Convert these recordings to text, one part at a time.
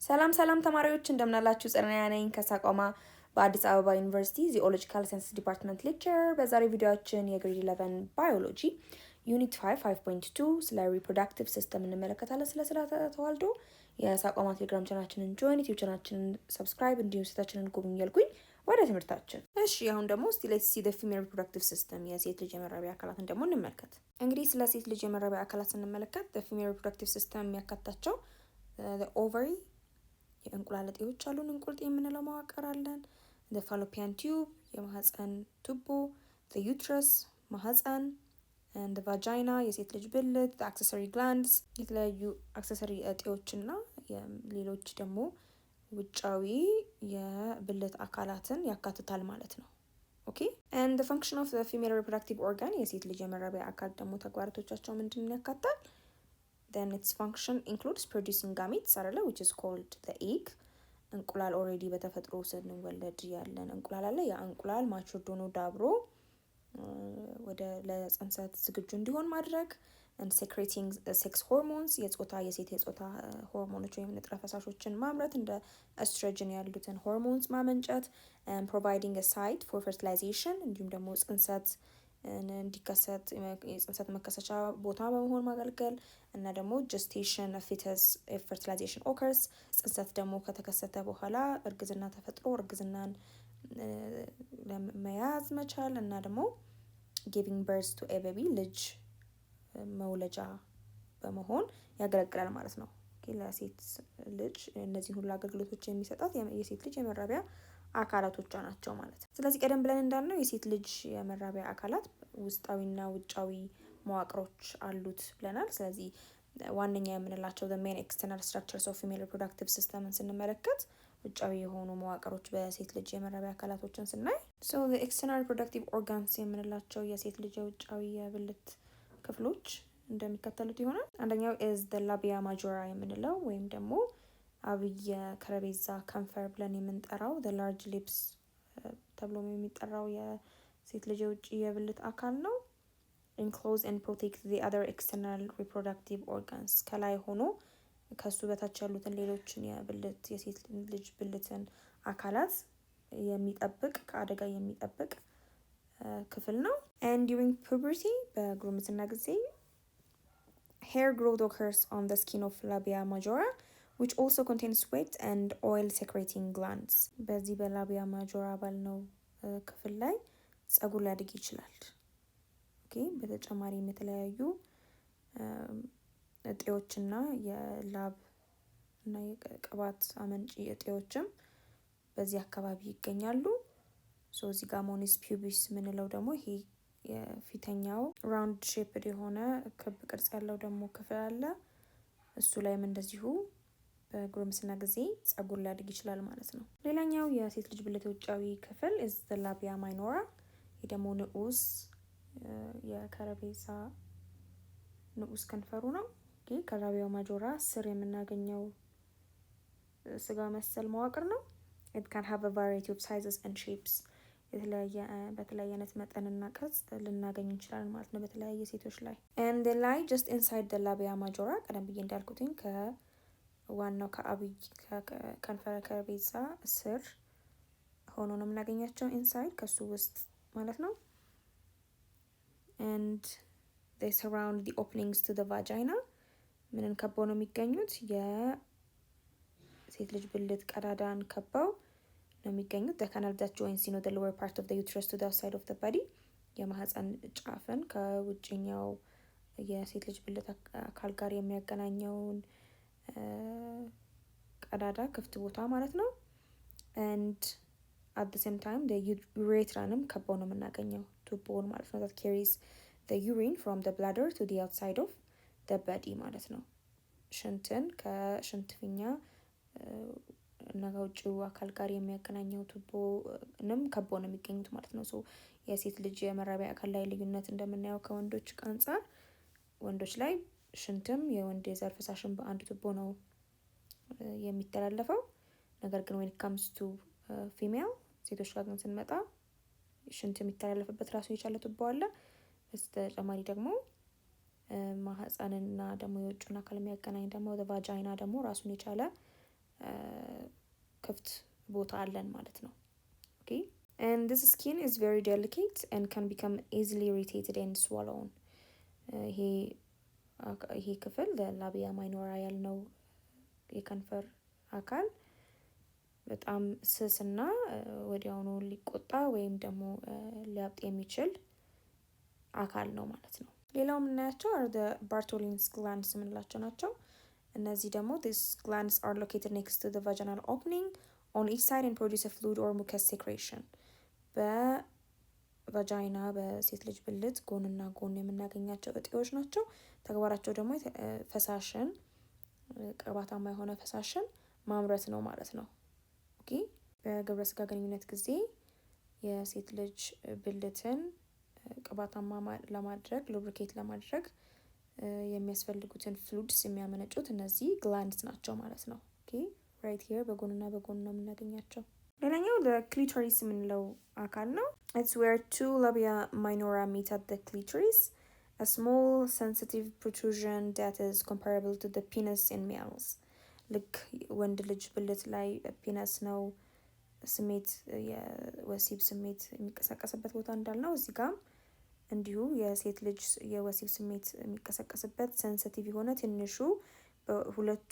ሰላም ተማሪዎች እንደምናላችሁ ጽናያ ነኝ ከሳቋማ በአዲስ አበባ ዩኒቨርሲቲ ዚኦሎጂካል ሳይንስ ዲፓርትመንት ሌክቸር። በዛሬው ቪዲዮአችን የግሬድ 11 ባዮሎጂ ዩኒት 5 5.2 ስለ ሪፕሮዳክቲቭ ሲስተም እንመለከታለን። ስለ ስርዓተ ተዋልዶ የሳቋማ ቴሌግራም ቻናላችንን ጆይን፣ ዩቲዩብ ቻናላችንን ሰብስክራይብ እንዲሁም ስታችንን ጎብኙ እያልኩኝ ወደ ትምህርታችን። እሺ አሁን ደግሞ እስቲ ሌትስ ሲ ዘ ፊሜል ሪፕሮዳክቲቭ ሲስተም የሴት ልጅ የመራቢያ አካላትን ደግሞ እንመልከት። እንግዲህ ስለ ሴት ልጅ የመራቢያ አካላት ስንመለከት ዘ ፊሜል ሪፕሮዳክቲቭ ሲስተም የሚያካትታቸው ኦቨሪ የእንቁላል እጢዎች አሉን። እንቁልጥ የምንለው መዋቅር አለን። the fallopian tube የማህፀን ቱቦ፣ the uterus ማህፀን፣ and the vagina የሴት ልጅ ብልት፣ the accessory glands የተለያዩ አክሰሰሪ እጢዎችና ሌሎች ደግሞ ውጫዊ የብልት አካላትን ያካትታል ማለት ነው። ኦኬ and the function of the female reproductive organ የሴት ልጅ የመራቢያ አካል ደግሞ ተግባራቶቻቸው ምንድን ያካትታል? Then its function includes producing gametes አይደለ, which is called the egg. እንቁላል ኦልሬዲ በተፈጥሮ ስንወለድ ያለን እንቁላል አለ። ያ እንቁላል ማቹርድ ሆኖ ዳብሮ ወደ ለጽንሰት ዝግጁ እንዲሆን ማድረግ and secreting sex hormones የሴት የጾታ ሆርሞኖች ወይም ንጥረ ፈሳሾችን ማምረት እንደ ኤስትሮጅን ያሉትን ሆርሞንስ ማመንጨት and providing a site for fertilization እንዲሁም ደግሞ ጽንሰት እንዲከሰት የጽንሰት መከሰቻ ቦታ በመሆን ማገልገል እና ደግሞ gestation fetus fertilization occurs ጽንሰት ደግሞ ከተከሰተ በኋላ እርግዝና ተፈጥሮ እርግዝናን ለመያዝ መቻል እና ደግሞ giving birth to a baby ልጅ መውለጃ በመሆን ያገለግላል ማለት ነው። ለሴት ልጅ እነዚህ ሁሉ አገልግሎቶች የሚሰጣት የሴት ልጅ የመራቢያ አካላቶቿ ናቸው ማለት ነው። ስለዚህ ቀደም ብለን እንዳልነው የሴት ልጅ የመራቢያ አካላት ውስጣዊና ውጫዊ መዋቅሮች አሉት ብለናል። ስለዚህ ዋነኛ የምንላቸው the main external structures of female reproductive system ስንመለከት ውጫዊ የሆኑ መዋቅሮች በሴት ልጅ የመራቢያ አካላቶችን ስናይ so the external reproductive organs የምንላቸው የሴት ልጅ የውጫዊ የብልት ክፍሎች እንደሚከተሉት ይሆናል። አንደኛው is the labia majora የምንለው ወይም ደግሞ አብየ ከረቤዛ ከንፈር ብለን የምንጠራው the large lips ተብሎ የሚጠራው የሴት ልጅ የውጭ የብልት አካል ነው። enclose and protect the other external reproductive organs ከላይ ሆኖ ከሱ በታች ያሉትን ሌሎችን የሴት ልጅ ብልትን አካላት የሚጠብቅ ከአደጋ የሚጠብቅ ክፍል ነው። and during puberty በጉርምስና ጊዜ hair growth occurs on the skin of labia majora which also contains sweat and oil secreting glands በዚህ በላቢያ ማጆራ ባልነው ክፍል ላይ ጸጉር ሊያድግ ይችላል። ኦኬ በተጨማሪም የተለያዩ እጢዎችና የላብ እና የቅባት አመንጪ እጢዎችም በዚህ አካባቢ ይገኛሉ። ሶ እዚህ ጋር ሞኒስ ፒዩቢስ ምንለው ደግሞ ይሄ የፊተኛው ራውንድ ሼፕድ የሆነ ክብ ቅርጽ ያለው ደግሞ ክፍል አለ። እሱ ላይም እንደዚሁ በጉርምስና ጊዜ ጸጉር ሊያድግ ይችላል ማለት ነው። ሌላኛው የሴት ልጅ ብልት ውጫዊ ክፍል is the labia minora ይሄ ደግሞ ንዑስ የከረቤዛ ንዑስ ከንፈሩ ነው። ከላቢያ ማጆራ ስር የምናገኘው ስጋ መሰል መዋቅር ነው። it can have a variety of sizes and shapes በተለያየ አይነት መጠንና ቅርጽ ልናገኝ እንችላለን ማለት ነው በተለያየ ሴቶች ላይ and they lie just inside the labia majora ቀደም ብዬ እንዳልኩትኝ ከዋናው ከአብይ ከንፈረ ከረቤዛ ስር ሆኖ ነው የምናገኛቸው inside ከሱ ውስጥ ማለት ነው። and they surround the openings to the vagina ምንን ከበው ነው የሚገኙት የሴት ልጅ ብልት ቀዳዳን ከበው ነው የሚገኙት። the canal that joins the lower part of the uterus to the outside of the body የማህፀን ጫፍን ከውጭኛው የሴት ልጅ ብልት አካል ጋር የሚያገናኘውን ቀዳዳ ክፍት ቦታ ማለት ነው። and at the same time the urethraንም ከበው ነው የምናገኘው ቱቦውን ማለት ነው that carries the urine from the bladder to the outside of the body ማለት ነው። ሽንትን ከሽንት ፊኛ እና ከውጭው አካል ጋር የሚያገናኘው ቱቦንም ከበው ነው የሚገኙት ማለት ነው። ሶ የሴት ልጅ የመራቢያ አካል ላይ ልዩነት እንደምናየው ከወንዶች አንፃር ወንዶች ላይ ሽንትም የወንድ የዘር ፈሳሽም በአንድ ቱቦ ነው የሚተላለፈው። ነገር ግን when it comes to female ሴቶች ጋር ግን ስንመጣ ሽንት የሚተላለፍበት ራሱ የቻለ ቱቦ አለ። በተጨማሪ ደግሞ ማህፀንና ደግሞ የውጭውን አካል የሚያገናኝ ደግሞ the vagina ደግሞ ራሱን የቻለ ክፍት ቦታ አለን ማለት ነው። ኦኬ and this skin is very delicate and can become easily irritated and swollen። ይሄ ክፍል ላቢያ ማይኖራ ያልነው የከንፈር አካል በጣም ስስና ወዲያውኑ ሊቆጣ ወይም ደግሞ ሊያብጥ የሚችል አካል ነው ማለት ነው። ሌላው የምናያቸው are the Bartholin's glands የምንላቸው ናቸው። እነዚህ ደግሞ these glands are located next to the vaginal opening on each side and produce a fluid or mucus secretion። በቫጃይና በሴት ልጅ ብልት ጎንና ጎን የምናገኛቸው እጢዎች ናቸው። ተግባራቸው ደግሞ ፈሳሽን ቅባታማ የሆነ ፈሳሽን ማምረት ነው ማለት ነው። ኦኬ በግብረ ስጋ ግንኙነት ጊዜ የሴት ልጅ ብልትን ቅባታማ ለማድረግ ሉብሪኬት ለማድረግ የሚያስፈልጉትን ፍሉድስ የሚያመነጩት እነዚህ ግላንድስ ናቸው ማለት ነው። ኦኬ ራይት ሂር በጎንና በጎን ነው የምናገኛቸው። ሌላኛው ክሊቶሪስ የምንለው አካል ነው። it's where two labia minora meet at the clitoris, a small sensitive protrusion that is comparable to the penis in males። ልክ ወንድ ልጅ ብልት ላይ ፒነስ ነው ስሜት የወሲብ ስሜት የሚቀሰቀስበት ቦታ እንዳልነው እዚህ ጋር እንዲሁ የሴት ልጅ የወሲብ ስሜት የሚቀሰቀስበት ሴንሲቲቭ የሆነ ትንሹ በሁለቱ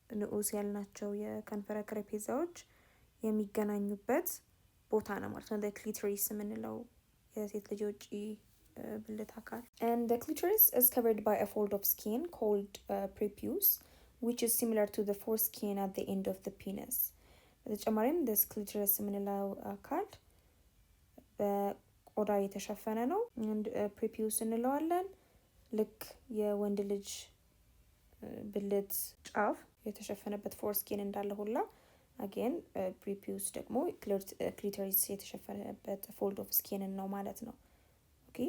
ንዑስ ያልናቸው የከንፈረ ከረጴዛዎች የሚገናኙበት ቦታ ነው ማለት ነው። ክሊቶሪስ የምንለው የሴት ልጅ ውጪ ብልት አካል and the clitoris is covered by a fold of skin called prepuce which is similar to the foreskin at the end of the penis። በተጨማሪም this clitoris የምንለው አካል በቆዳ የተሸፈነ ነው and prepuce እንለዋለን። ልክ የወንድ ልጅ ብልት ጫፍ የተሸፈነበት ፎርስኪን እንዳለ ሁላ አጌን prepuce ደግሞ ክሊቶሪስ የተሸፈነበት ፎልድ ኦፍ ስኪን ነው ማለት ነው። ኦኬ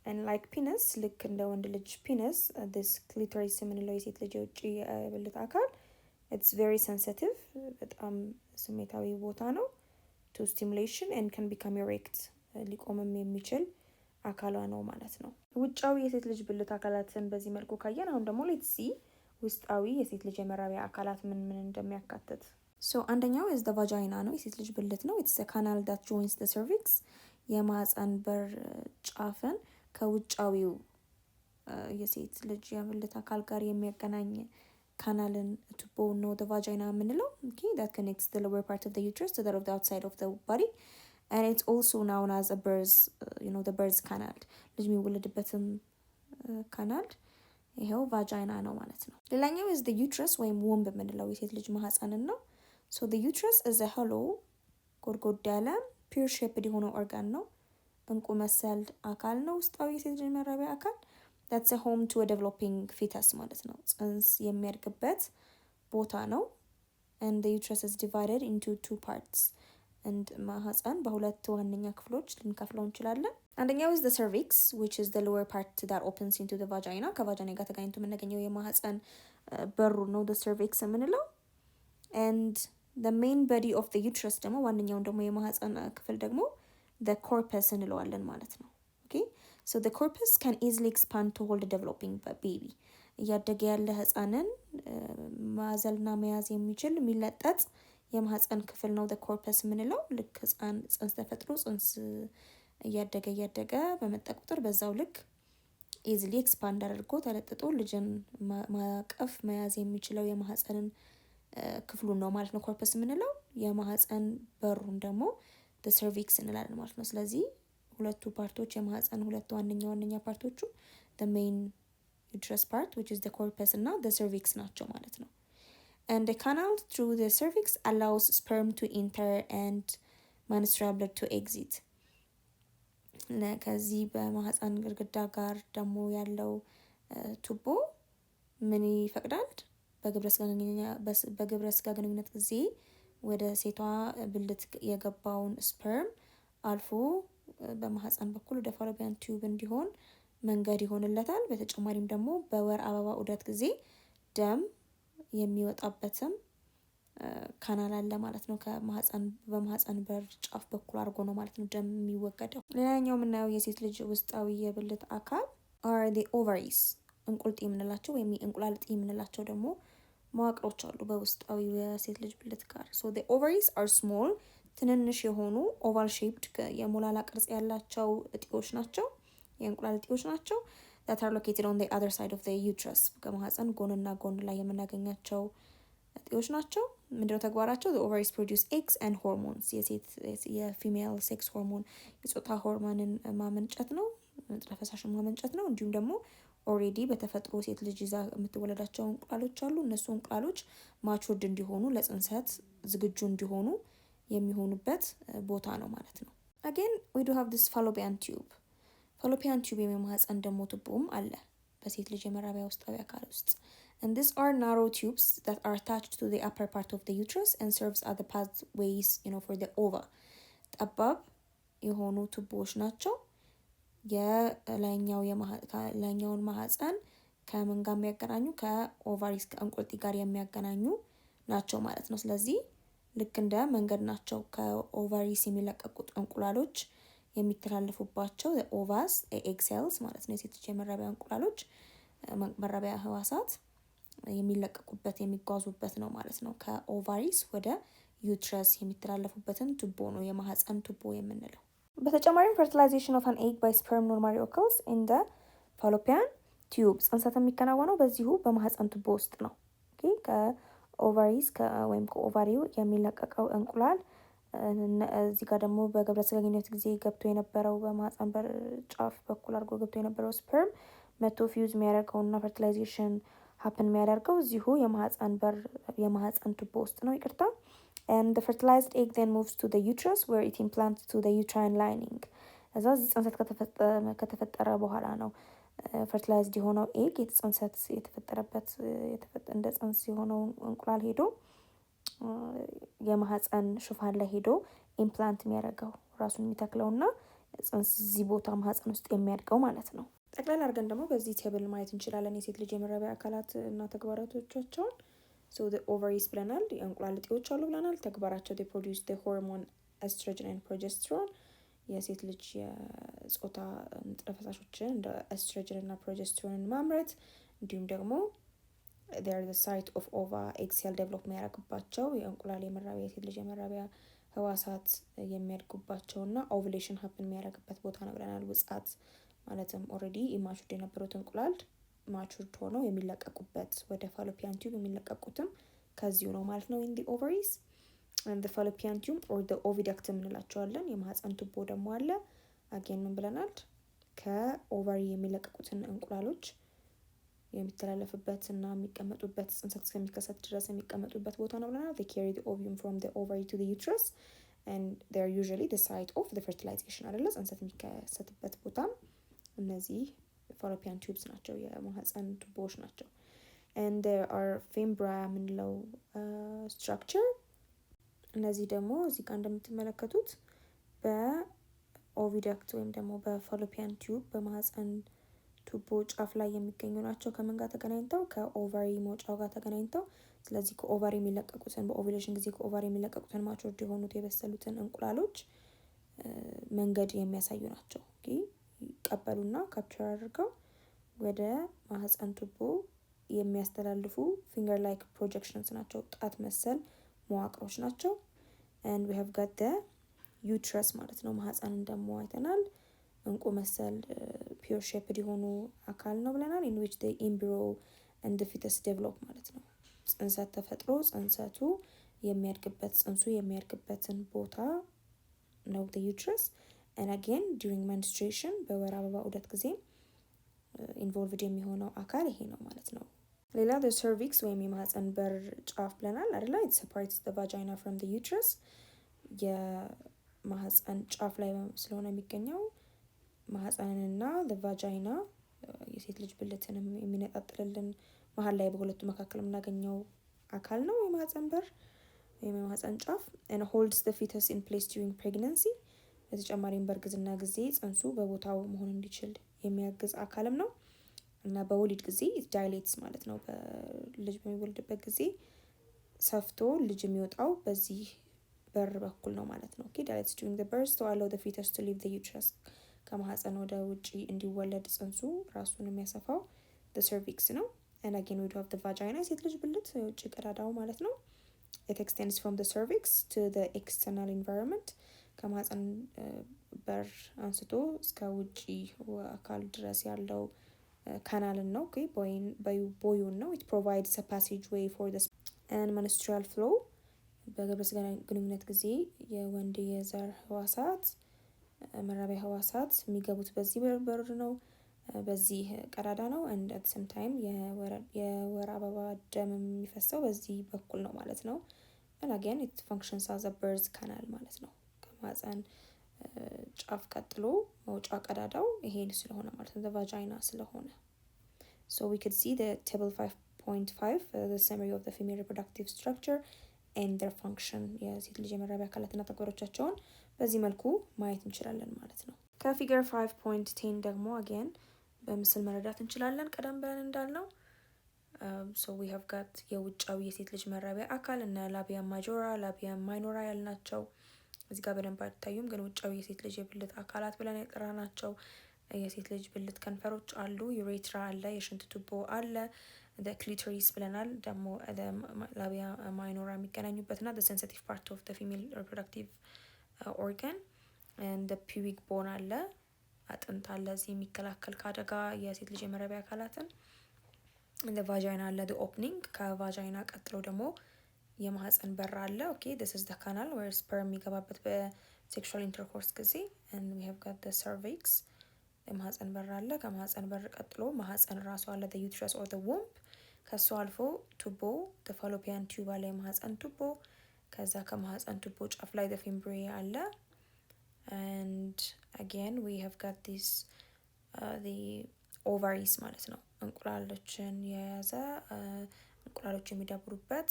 and like penis ልክ እንደ ወንድ ልጅ ፒነስ this clitoris የምንለው የሴት ልጅ የውጪ ብልት አካል it's very sensitive በጣም ስሜታዊ ቦታ ነው to stimulation and can become erect ሊቆምም የሚችል አካሏ ነው ማለት ነው። ውጫዊ የሴት ልጅ ብልት አካላትን በዚህ መልኩ ካየን አሁን ደግሞ let's see ውስጣዊ የሴት ልጅ የመራቢያ አካላት ምን እንደሚያካትት። so አንደኛው is the vagina ነው የሴት ልጅ ብልት ነው። it's a canal that joins the cervix የማህፀን በር ጫፍን ከውጫዊው የሴት ልጅ የብልት አካል ጋር የሚያገናኝ ካናልን ቱቦ ነው the vagina የምንለው። okay that connects the lower part of the uterus to the outside of the body and it's also known as a birth the birth canal ልጅ የሚወለድበትም ካናል ይሄው ቫጃይና ነው ማለት ነው። ሌላኛው is the uterus ወይም ወንብ የምንለው የሴት ልጅ ማህፀንን ነው። so the uterus is a hollow ጎድጎድ ያለ pear shaped የሆነ ኦርጋን ነው። እንቁ መሰል አካል ነው ውስጣዊ የሴት ልጅ መራቢያ አካል that's a home to a developing fetus ማለት ነው። ጽንስ የሚያድግበት ቦታ ነው and the uterus is divided into two parts and ማህፀን በሁለት ዋነኛ ክፍሎች ልንከፍለው እንችላለን። አንደኛው is the cervix which is the lower part that opens into the vagina ከቫጃይና ጋር ተገናኝቶ የምናገኘው የማህፀን በሩ ነው the cervix የምንለው and the main body of the uterus ደግሞ ዋነኛውን ደግሞ የማህፀን ክፍል ደግሞ the corpus እንለዋለን ማለት ነው። okay so the corpus can easily expand to hold a developing baby እያደገ ያለ ህፃንን ማዘልና መያዝ የሚችል የሚለጠጥ የማህፀን ክፍል ነው the corpus የምንለው። ልክ ህፃን ጽንስ ተፈጥሮ ጽንስ እያደገ በመጣ ቁጥር በዛው ልክ ኢዚሊ ኤክስፓንድ አድርጎ ተለጥጦ ልጅን ማቀፍ መያዝ የሚችለው የማህፀንን ክፍሉን ነው ማለት ነው ኮርፐስ የምንለው። የማህፀን በሩን ደግሞ the cervix እንላለን ማለት ነው። ስለዚህ ሁለቱ ፓርቶች የማህፀን ሁለቱ ዋነኛ ፓርቶቹ the main uterus part which is the corpus እና the cervix ናቸው ማለት ነው። and the canal through the cervix allows sperm to enter and menstrual blood to exit። ከዚህ በማህፀን ግድግዳ ጋር ደግሞ ያለው ቱቦ ምን ይፈቅዳል? በግብረ ስጋ ግንኙነት ጊዜ ወደ ሴቷ ብልት የገባውን ስፐርም አልፎ በማህፀን በኩል ወደ ፋሎፒያን ቲዩብ እንዲሆን መንገድ ይሆንለታል። በተጨማሪም ደግሞ በወር አበባ ዑደት ጊዜ ደም የሚወጣበትም ካናል አለ ማለት ነው። በማህፀን በር ጫፍ በኩል አድርጎ ነው ማለት ነው ደም የሚወገደው። ሌላኛው የምናየው የሴት ልጅ ውስጣዊ የብልት አካል are the ovaries እንቁልጢ የምንላቸው ወይም እንቁላል እጢ የምንላቸው ደግሞ መዋቅሮች አሉ በውስጣዊ የሴት ልጅ ብልት ጋር። ሶ the ovaries are small ትንንሽ የሆኑ ኦቫል ሼፕድ የሞላላ ቅርጽ ያላቸው እጢዎች ናቸው፣ የእንቁላል እጢዎች ናቸው። that are located on the other side of the uterus ከማህፀን ጎንና ጎን ላይ የምናገኛቸው እጢዎች ናቸው። ምንድነው ተግባራቸው? the ovaries produce eggs and hormones የፊሜል ሴክስ ሆርሞን የጾታ ሆርሞንን ማመንጨት ነው፣ ንጥረ ፈሳሽን ማመንጨት ነው። እንዲሁም ደግሞ ኦሬዲ በተፈጥሮ ሴት ልጅ ይዛ የምትወለዳቸው እንቁላሎች አሉ። እነሱ እንቁላሎች ማቹርድ እንዲሆኑ ለጽንሰት ዝግጁ እንዲሆኑ የሚሆኑበት ቦታ ነው ማለት ነው። again we do have this fallopian tube fallopian tube የማህፀን ደግሞ ቱቦም አለ በሴት ልጅ የመራቢያ ውስጣዊ አካል ውስጥ። and these are narrow tubes that are attached to the upper part of the uterus and serves as the pathways for the ova ጠባብ የሆኑ ቱቦዎች ናቸው። የላይኛውን ማህፀን ከምን ጋር የሚያገናኙ ከኦቫሪስ ከእንቁልጢ ጋር የሚያገናኙ ናቸው ማለት ነው። ስለዚህ ልክ እንደ መንገድ ናቸው ከኦቫሪስ የሚለቀቁት እንቁላሎች የሚተላለፉባቸው ኦቫስ ኤግ ሴልስ ማለት ነው። የሴት ልጅ የመራቢያ እንቁላሎች መራቢያ ህዋሳት የሚለቀቁበት የሚጓዙበት ነው ማለት ነው። ከኦቫሪስ ወደ ዩትረስ የሚተላለፉበትን ቱቦ ነው የማህፀን ቱቦ የምንለው። በተጨማሪም fertilization of an egg by sperm normally occurs in the fallopian tube ጽንሰት የሚከናወነው በዚሁ በማህፀን ቱቦ ውስጥ ነው። ከኦቫሪስ ወይም ከኦቫሪው የሚለቀቀው እንቁላል እዚህ ጋር ደግሞ በግብረ ስጋ ግንኙነት ጊዜ ገብቶ የነበረው በማህፀን በር ጫፍ በኩል አድርጎ ገብቶ የነበረው ስፐርም መቶ ፊውዝ የሚያደርገውና ፈርቲላይዜሽን ሀፕን የሚያደርገው እዚሁ የማህፀን ቱቦ ውስጥ ነው። ይቅርታ and the fertilized egg then moves to the uterus where it implants to the uterine lining እዛ እዚህ ጽንሰት ከተፈጠረ በኋላ ነው fertilized የሆነው ኤግ ጽንሰት የተፈጠረበት እንደ ጽንስ የሆነው እንቁላል ሄዶ የማህፀን ሽፋን ላይ ሄዶ ኢምፕላንት የሚያደርገው ራሱን የሚተክለውና ጽንስ እዚህ ቦታ ማህፀን ውስጥ የሚያድገው ማለት ነው። ጠቅላላ አድርገን ደግሞ በዚህ ቴብል ማየት እንችላለን የሴት ልጅ የመራቢያ አካላት እና ተግባራቶቻቸውን። so the ovaries ብለናል፣ የእንቁላል እጢዎች አሉ ብለናል። ተግባራቸው they produce the hormone estrogen and progesterone የሴት ልጅ የጾታ ንጥረ ፈሳሾችን እንደ ኤስትሮጅን እና ፕሮጀስትሮንን ማምረት፣ እንዲሁም ደግሞ they are the site of ova egg cell develop የሚያደርግባቸው የእንቁላል የመራቢያ የሴት ልጅ የመራቢያ ህዋሳት የሚያድጉባቸውና ኦቭሌሽን ሀፕን የሚያደርግበት ቦታ ነው ብለናል። ውጻት ማለትም ኦልሬዲ ኢማቹርድ የነበሩት እንቁላል ማቹርድ ሆነው የሚለቀቁበት ወደ ፋሎፒያን ቲዩብ የሚለቀቁትም ከዚሁ ነው ማለት ነው in the ovaries and the fallopian tube or the oviduct እንላቸዋለን። የማህፀን ቱቦ ደግሞ አለ። አገን ምን ብለናል? ከኦቫሪ የሚለቀቁትን እንቁላሎች የሚተላለፍበት እና የሚቀመጡበት ጽንሰት እስከሚከሰት ድረስ የሚቀመጡበት ቦታ ነው ብለናል። they carry the ovum from the ovary to the uterus and they are usually the site of the fertilization አይደለ? ጽንሰት የሚከሰትበት ቦታ እነዚህ fallopian tubes ናቸው፣ የማህፀን ቱቦዎች ናቸው። and there are fembra ምንለው structure እነዚህ ደግሞ እዚህ ጋር እንደምትመለከቱት በኦቪደክት ወይም ደግሞ በፋሎፒያን ቲዩብ በማህፀን ቱቦ ጫፍ ላይ የሚገኙ ናቸው። ከምን ጋር ተገናኝተው? ከኦቫሪ መውጫው ጋር ተገናኝተው። ስለዚህ ከኦቫሪ የሚለቀቁትን በኦቪሌሽን ጊዜ ከኦቫሪ የሚለቀቁትን ማቹርድ የሆኑት የበሰሉትን እንቁላሎች መንገድ የሚያሳዩ ናቸው። ይቀበሉና ካፕቸር አድርገው ወደ ማህፀን ቱቦ የሚያስተላልፉ ፊንገር ላይክ ፕሮጀክሽንስ ናቸው፣ ጣት መሰል መዋቅሮች ናቸው። and we have got the uterus ማለት ነው። ማህፀንን ደግሞ አይተናል። እንቁ መሰል ፒውር ሼፕድ የሆኑ አካል ነው ብለናል። in which the embryo and the fetus develop ማለት ነው። ጽንሰት ተፈጥሮ ጽንሰቱ የሚያድግበት ጽንሱ የሚያድግበትን ቦታ ነው the uterus and again during menstruation በወር አበባ ዑደት ጊዜ ኢንቮልቭድ የሚሆነው አካል ይሄ ነው ማለት ነው። ሌላ the cervix ወይም የማህፀን በር ጫፍ ብለናል አይደል? it separates the vagina from the uterus የማህፀን ጫፍ ላይ ስለሆነ የሚገኘው ማህፀንንና the vagina የሴት ልጅ ብልትን የሚነጣጥልልን መሀል ላይ በሁለቱ መካከል የምናገኘው አካል ነው የማህፀን በር ወይም የማህፀን ጫፍ and holds the fetus in place during pregnancy በተጨማሪም በእርግዝና ጊዜ ጽንሱ በቦታው መሆን እንዲችል የሚያግዝ አካልም ነው። እና በወሊድ ጊዜ ዳይሌትስ ማለት ነው። በልጅ በሚወልድበት ጊዜ ሰፍቶ ልጅ የሚወጣው በዚህ በር በኩል ነው ማለት ነው። ዳይሌትስ during the birth to allow the fetus to leave the uterus ከማህፀን ወደ ውጪ እንዲወለድ ጽንሱ ራሱን የሚያሰፋው the cervix ነው። and again we do have the vagina የሴት ልጅ ብልት የውጭ ቀዳዳው ማለት ነው። it extends from the cervix to the external environment ከማህፀን በር አንስቶ እስከ ውጪ አካል ድረስ ያለው ካናልን ነው። ኦኬ ቦዩን ነው። it provides a passageway for the and menstrual flow በግብረ ስጋ ግንኙነት ጊዜ የወንድ የዘር ህዋሳት መራቢያ ህዋሳት የሚገቡት በዚህ በር ነው፣ በዚህ ቀዳዳ ነው። and at the same time የወር አበባ ደም የሚፈሰው በዚህ በኩል ነው ማለት ነው። and again it functions as a birth canal ማለት ነው። ከማህፀን ጫፍ ቀጥሎ መውጫ ቀዳዳው ይሄ ስለሆነ ማለት ነው፣ the vagina ስለሆነ። so we could see the table 5.5 the summary of the female reproductive structure and their function የሴት ልጅ የመራቢያ አካላትና ተግባሮቻቸውን በዚህ መልኩ ማየት እንችላለን ማለት ነው። ከፊገር 5.10 ደግሞ again በምስል መረዳት እንችላለን። ቀደም ብለን እንዳልነው so we have got የውጫዊ የሴት ልጅ መራቢያ አካል እና ላቢያ ማጆራ ላቢያ ማይኖራ ያልናቸው እዚህ ጋር በደንብ አይታዩም፣ ግን ውጫዊ የሴት ልጅ የብልት አካላት ብለን የጠራናቸው የሴት ልጅ ብልት ከንፈሮች አሉ፣ ዩሬትራ አለ፣ የሽንት ቱቦ አለ፣ ክሊቶሪስ ብለናል ደግሞ ላቢያ ማይኖራ የሚገናኙበትና the sensitive part of the female reproductive organ and the pubic bone አለ፣ አጥንት አለ እዚህ የሚከላከል ከአደጋ የሴት ልጅ የመራቢያ አካላትን። the vagina አለ the opening ከቫጃይና ቀጥሎ ደግሞ የማህፀን በር አለ። ኦኬ this is the canal where sperm የሚገባበት በሴክሹዋል ኢንተርኮርስ ጊዜ and we have got the cervix የማህፀን በር አለ። ከማህፀን በር ቀጥሎ ማህፀን ራሱ አለ the uterus or the womb ከሱ አልፎ ቱቦ the fallopian tube አለ የማህፀን ቱቦ። ከዛ ከማህፀን ቱቦ ጫፍ ላይ the fimbriae አለ and again we have got this the ovaries ማለት ነው እንቁላሎችን የያዘ እንቁላሎች የሚዳብሩበት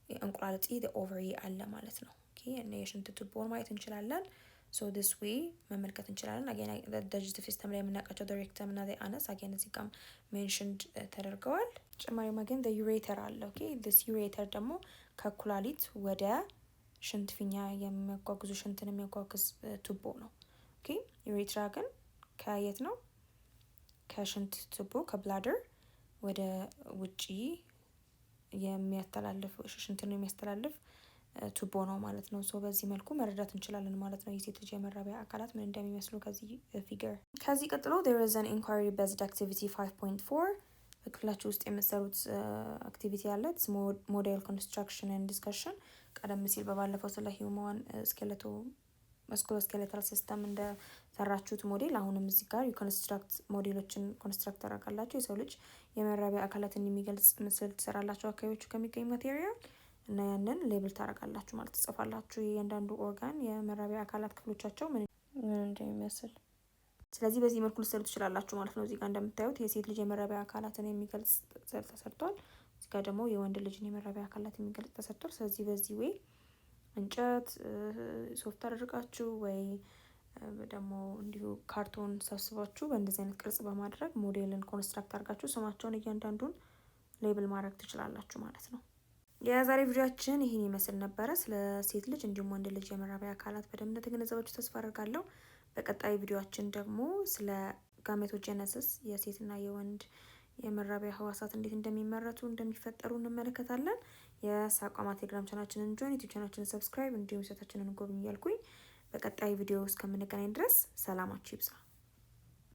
እንቁላል እጢ the ovary አለ ማለት ነው። ኦኬ እና የሽንት ቱቦን ማየት እንችላለን። so this way መመልከት እንችላለን። again the digestive system ላይ የምናውቃቸው the rectum እና the anus again እዚህ ጋር mentioned ተደርገዋል። ጭማሪም again the ureter አለ። ኦኬ this ureter ደግሞ ከኩላሊት ወደ ሽንት ፊኛ የሚያጓጉዙ ሽንትን የሚያጓጉዝ ቱቦ ነው። ኦኬ ዩሬትራ ግን ከየት ነው? ከሽንት ቱቦ ከብላደር ወደ ውጪ የሚያስተላልፍ ሽንትን የሚያስተላልፍ ቱቦ ነው ማለት ነው። ሶ በዚህ መልኩ መረዳት እንችላለን ማለት ነው የሴት ልጅ የመራቢያ አካላት ምን እንደሚመስሉ ከዚህ ፊገር። ከዚህ ቀጥሎ there is an inquiry based activity 5.4 በክፍላችሁ ውስጥ የምትሰሩት አክቲቪቲ አለ ሞዴል ኮንስትራክሽን ኤንድ ዲስከሽን። ቀደም ሲል በባለፈው ስለ ሂውማን ስኬለቶ መስኩሎስኬሌታል ሲስተም እንደሰራችሁት ሞዴል አሁንም እዚህ ጋር የኮንስትራክት ሞዴሎችን ኮንስትራክት ታደርጋላችሁ። የሰው ልጅ የመራቢያ አካላትን የሚገልጽ ምስል ትሰራላችሁ አካባቢዎቹ ከሚገኝ ማቴሪያል እና ያንን ሌብል ታደርጋላችሁ ማለት ትጽፋላችሁ የእያንዳንዱ ኦርጋን የመራቢያ አካላት ክፍሎቻቸው ምን እንደሚመስል። ስለዚህ በዚህ መልኩ ልትሰሩ ትችላላችሁ ማለት ነው። እዚህ ጋር እንደምታዩት የሴት ልጅ የመራቢያ አካላትን የሚገልጽ ስዕል ተሰርቷል። እዚህ ጋር ደግሞ የወንድ ልጅን የመራቢያ አካላት የሚገልጽ ተሰርቷል። ስለዚህ በዚህ ወይ እንጨት ሶፍት አድርጋችሁ ወይ ደግሞ እንዲሁ ካርቶን ሰብስባችሁ በእንደዚህ አይነት ቅርጽ በማድረግ ሞዴልን ኮንስትራክት አድርጋችሁ ስማቸውን እያንዳንዱን ሌብል ማድረግ ትችላላችሁ ማለት ነው። የዛሬ ቪዲዮአችን ይህን ይመስል ነበረ። ስለ ሴት ልጅ እንዲሁም ወንድ ልጅ የመራቢያ አካላት በደንብ እንደተገነዘባችሁ ተስፋ አደርጋለሁ። በቀጣይ ቪዲዮአችን ደግሞ ስለ ጋሜቶጀነሲስ የሴትና የወንድ የመራቢያ ህዋሳት እንዴት እንደሚመረቱ እንደሚፈጠሩ እንመለከታለን። የሳቋማ ቴሌግራም ቻናላችንን ጆይን፣ ዩቲዩብ ቻናላችንን ሰብስክራይብ እንዲሁም ሴታችንን ጎብኙ እያልኩኝ በቀጣይ ቪዲዮ እስከምንገናኝ ድረስ ሰላማችሁ ይብዛ።